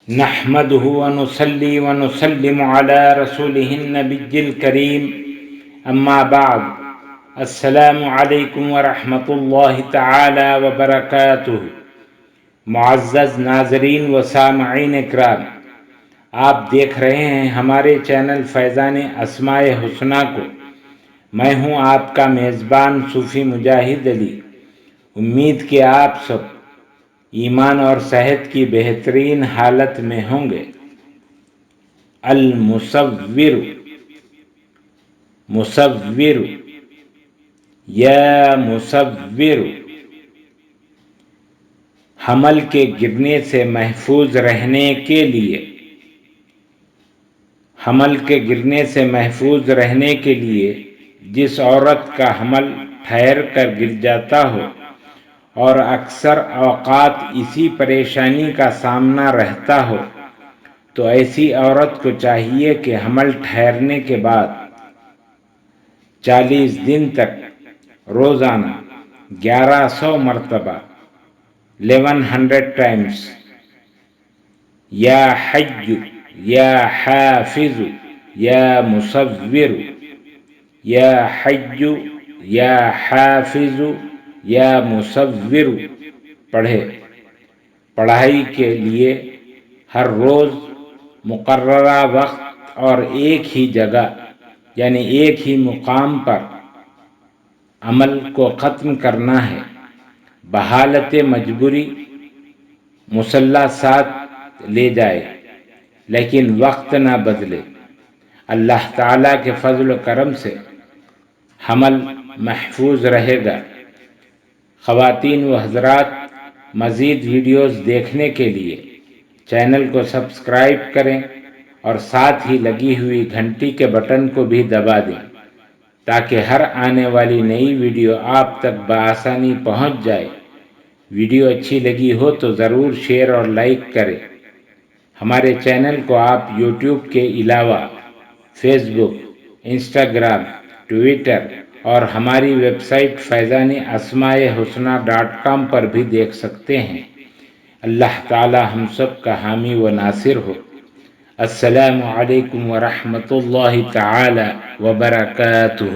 نحمده ونصلي ونسلم على رسوله النبي الكريم اما بعد السلام علیکم ورحمۃ اللہ تعالی وبرکاتہ۔ معزز ناظرین و سامعین اکرام، آپ دیکھ رہے ہیں ہمارے چینل فیضان اسماء حسنی کو۔ میں ہوں آپ کا میزبان صوفی مجاہد علی۔ امید کہ آپ سب ایمان اور صحت کی بہترین حالت میں ہوں گے۔ المصور، مصور، یا مصور، حمل کے گرنے سے محفوظ رہنے کے لیے، حمل کے گرنے سے محفوظ رہنے کے لیے جس عورت کا حمل ٹھہر کر گر جاتا ہو اور اکثر اوقات اسی پریشانی کا سامنا رہتا ہو، تو ایسی عورت کو چاہیے کہ حمل ٹھہرنے کے بعد 40 دن تک روزانہ 1100 مرتبہ 1100 ٹائمز یا حی یا حافظ یا مصور، یا حی یا حافظ یا مصور پڑھائی کے لیے ہر روز مقررہ وقت اور ایک ہی جگہ یعنی ایک ہی مقام پر عمل کو ختم کرنا ہے۔ بحالت مجبوری مصلی ساتھ لے جائے لیکن وقت نہ بدلے۔ اللہ تعالیٰ کے فضل و کرم سے حمل محفوظ رہے گا۔ خواتین و حضرات، مزید ویڈیوز دیکھنے کے لیے چینل کو سبسکرائب کریں اور ساتھ ہی لگی ہوئی گھنٹی کے بٹن کو بھی دبا دیں تاکہ ہر آنے والی نئی ویڈیو آپ تک بآسانی پہنچ جائے۔ ویڈیو اچھی لگی ہو تو ضرور شیئر اور لائک کریں۔ ہمارے چینل کو آپ یوٹیوب کے علاوہ فیس بک، انسٹاگرام، ٹویٹر اور ہماری ویب سائٹ فیضان اسماء حسنی .com پر بھی دیکھ سکتے ہیں۔ اللہ تعالی ہم سب کا حامی و ناصر ہو۔ السلام علیکم ورحمۃ اللہ تعالی وبرکاتہ۔